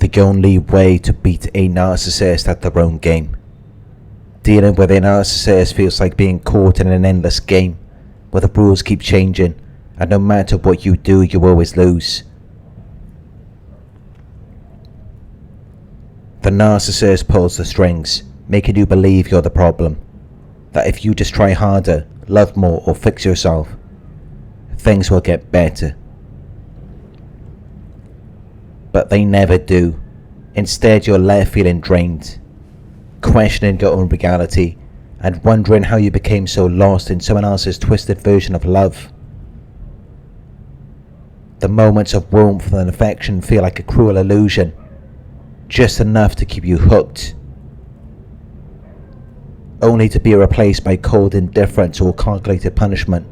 the only way to beat a narcissist at their own game. Dealing with a narcissist feels like being caught in an endless game where the rules keep changing, and no matter what you do, you always lose. The narcissist pulls the strings, making you believe you're the problem. That if you just try harder, love more, or fix yourself, things will get better. But they never do. Instead, you're left feeling drained, questioning your own reality, and wondering how you became so lost in someone else's twisted version of love. The moments of warmth and affection feel like a cruel illusion, just enough to keep you hooked, only to be replaced by cold indifference or calculated punishment.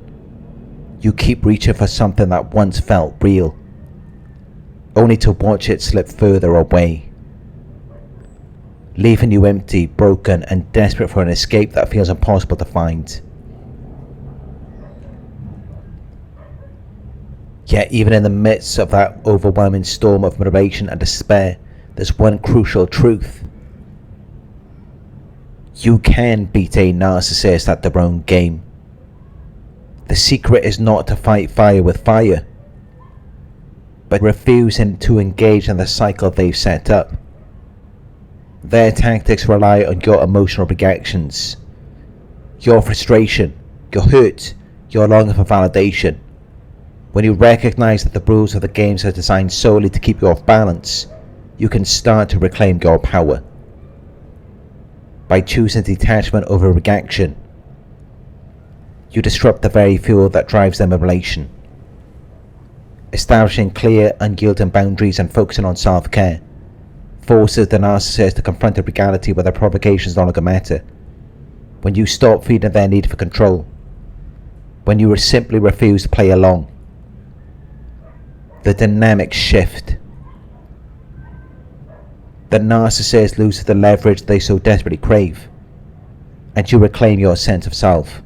You keep reaching for something that once felt real, only to watch it slip further away, leaving you empty, broken, and desperate for an escape that feels impossible to find. Yet even in the midst of that overwhelming storm of motivation and despair, there's one crucial truth. You can beat a narcissist at their own game. The secret is not to fight fire with fire, but refusing to engage in the cycle they've set up. Their tactics rely on your emotional reactions, your frustration, your hurt, your longing for validation. When you recognize that the rules of the games are designed solely to keep you off balance, you can start to reclaim your power. By choosing detachment over reaction, you disrupt the very fuel that drives their manipulation. Establishing clear, unyielding boundaries and focusing on self-care forces the narcissist to confront the reality where their provocations no longer matter. When you stop feeding their need for control, when you simply refuse to play along, the dynamics shift. The narcissist loses the leverage they so desperately crave, and you reclaim your sense of self.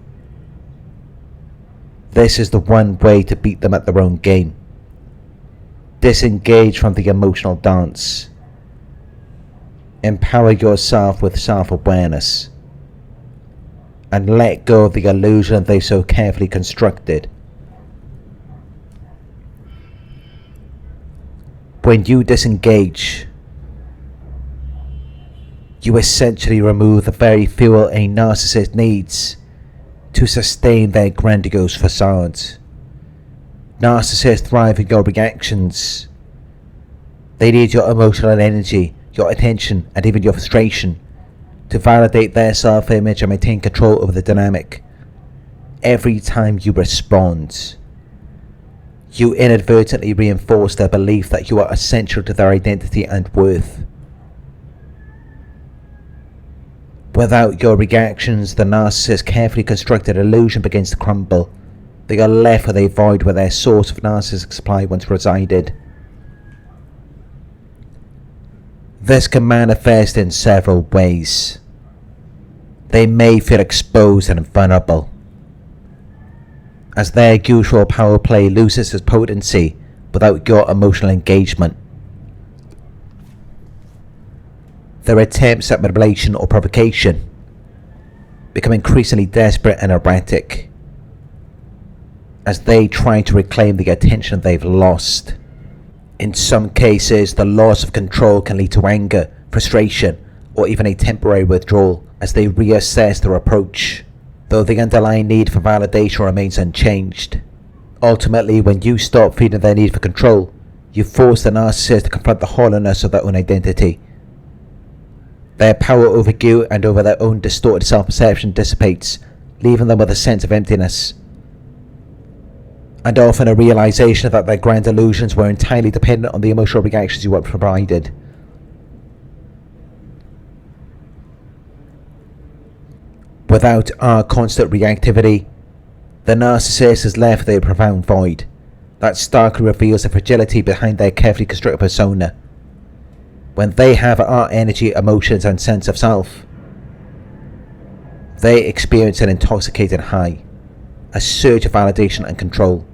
This is the one way to beat them at their own game. Disengage from the emotional dance. Empower yourself with self-awareness, and let go of the illusion they so carefully constructed. When you disengage, you essentially remove the very fuel a narcissist needs to sustain their grandiose facades. Narcissists thrive in your reactions. They need your emotional energy, your attention, and even your frustration to validate their self-image and maintain control over the dynamic. Every time you respond, you inadvertently reinforce their belief that you are essential to their identity and worth. Without your reactions, the narcissist's carefully constructed illusion begins to crumble. They are left with a void where their source of narcissistic supply once resided. This can manifest in several ways. They may feel exposed and vulnerable, as their usual power play loses its potency without your emotional engagement. Their attempts at manipulation or provocation become increasingly desperate and erratic, as they try to reclaim the attention they've lost. In some cases, the loss of control can lead to anger, frustration, or even a temporary withdrawal as they reassess their approach, though the underlying need for validation remains unchanged. Ultimately, when you stop feeding their need for control, you force the narcissist to confront the hollowness of their own identity. Their power over you and over their own distorted self-perception dissipates, leaving them with a sense of emptiness, and often a realization that their grand illusions were entirely dependent on the emotional reactions you had provided. Without our constant reactivity, the narcissist is left with a profound void that starkly reveals the fragility behind their carefully constructed persona. When they have our energy, emotions, and sense of self, they experience an intoxicating high, a surge of validation and control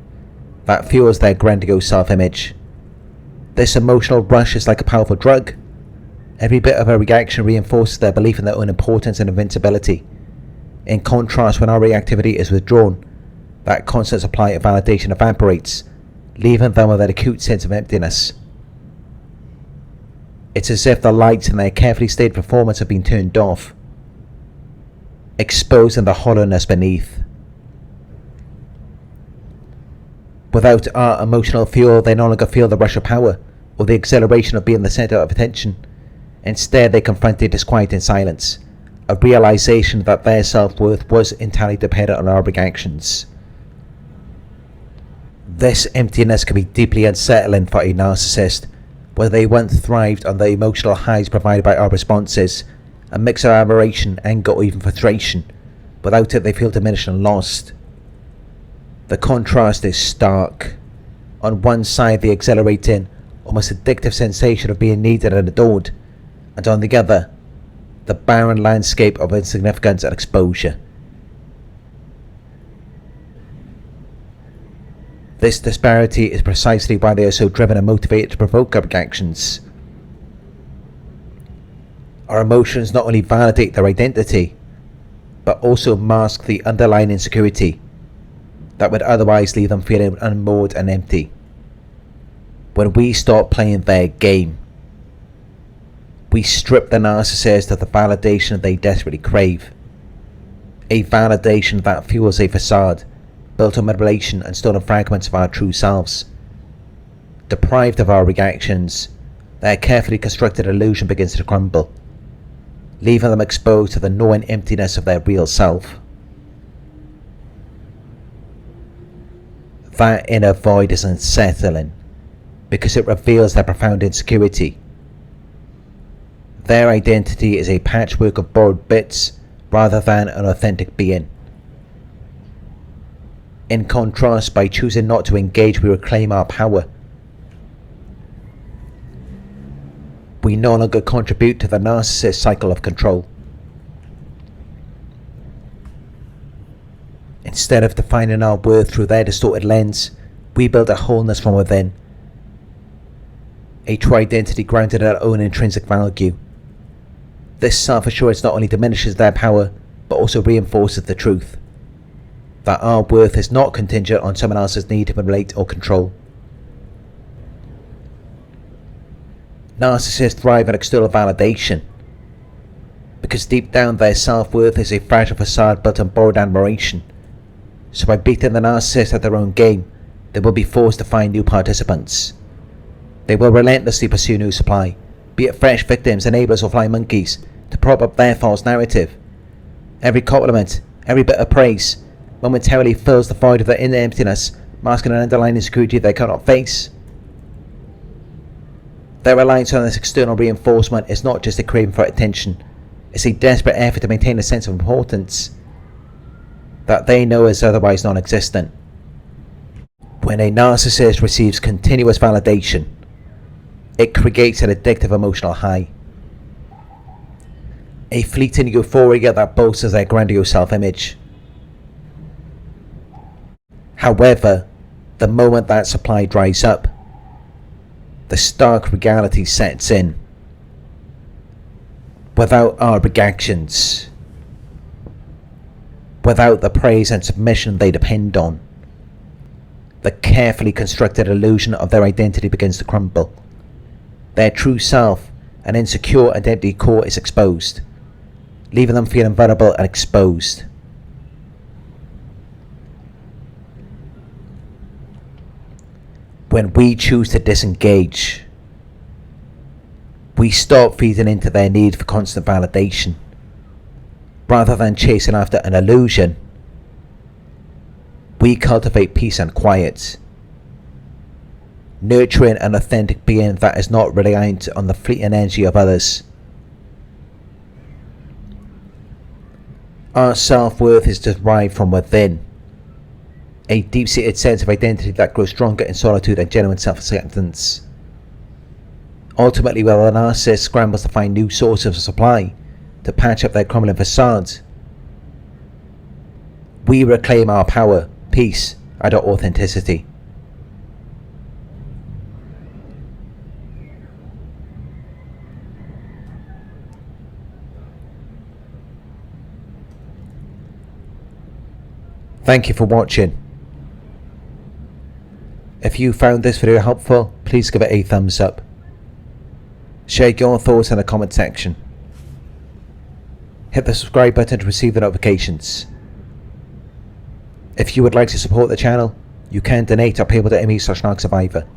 that fuels their grandiose self-image. This emotional rush is like a powerful drug. Every bit of a reaction reinforces their belief in their own importance and invincibility. In contrast, when our reactivity is withdrawn, that constant supply of validation evaporates, leaving them with an acute sense of emptiness. It's as if the lights in their carefully staged performance have been turned off, exposing the hollowness beneath. Without our emotional fuel, they no longer feel the rush of power or the exhilaration of being the centre of attention. Instead, they confront a disquieting silence, a realization that their self-worth was entirely dependent on our reactions. This emptiness can be deeply unsettling for a narcissist, where they once thrived on the emotional highs provided by our responses, a mix of admiration, anger, or even frustration. Without it, they feel diminished and lost. The contrast is stark. On one side, the exhilarating, almost addictive sensation of being needed and adored, and on the other, the barren landscape of insignificance and exposure. This disparity is precisely why they are so driven and motivated to provoke our reactions. Our emotions not only validate their identity, but also mask the underlying insecurity that would otherwise leave them feeling unmoored and empty. When we stop playing their game, we strip the narcissist of the validation they desperately crave. A validation that fuels a facade built on manipulation and stolen fragments of our true selves. Deprived of our reactions, their carefully constructed illusion begins to crumble, leaving them exposed to the gnawing emptiness of their real self. That inner void is unsettling because it reveals their profound insecurity. Their identity is a patchwork of borrowed bits rather than an authentic being. In contrast, by choosing not to engage, we reclaim our power. We no longer contribute to the narcissist's cycle of control. Instead of defining our worth through their distorted lens, we build a wholeness from within. A true identity grounded in our own intrinsic value. This self-assurance not only diminishes their power, but also reinforces the truth that our worth is not contingent on someone else's need to manipulate or control. Narcissists thrive on external validation because deep down their self-worth is a fragile facade built on borrowed admiration. So by beating the narcissist at their own game, they will be forced to find new participants. They will relentlessly pursue new supply, be it fresh victims, enablers or flying monkeys, to prop up their false narrative. Every compliment, every bit of praise, momentarily fills the void of their inner emptiness, masking an underlying insecurity they cannot face. Their reliance on this external reinforcement is not just a craving for attention, it's a desperate effort to maintain a sense of importance that they know is otherwise non-existent. When a narcissist receives continuous validation, it creates an addictive emotional high. A fleeting euphoria that bolsters their grandiose self-image. However, the moment that supply dries up, the stark reality sets in. Without our reactions, without the praise and submission they depend on, the carefully constructed illusion of their identity begins to crumble. Their true self, an insecure and empty core, is exposed, leaving them feeling vulnerable and exposed. When we choose to disengage, we stop feeding into their need for constant validation. Rather than chasing after an illusion, we cultivate peace and quiet, nurturing an authentic being that is not reliant on the fleeting energy of others. Our self-worth is derived from within, a deep-seated sense of identity that grows stronger in solitude and genuine self-acceptance. Ultimately, while the narcissist scrambles to find new sources of supply to patch up their crumbling facades, we reclaim our power, peace, and our authenticity. Thank you for watching. If you found this video helpful, please give it a thumbs up. Share your thoughts in the comment section. Hit the subscribe button to receive the notifications. If you would like to support the channel, you can donate at paypal.me/Narc Survivor.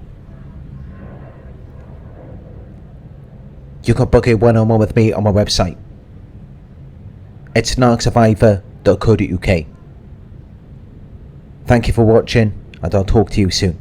You can book a one-on-one with me on my website. It's narcsurvivor.co.uk. Thank you for watching, and I'll talk to you soon.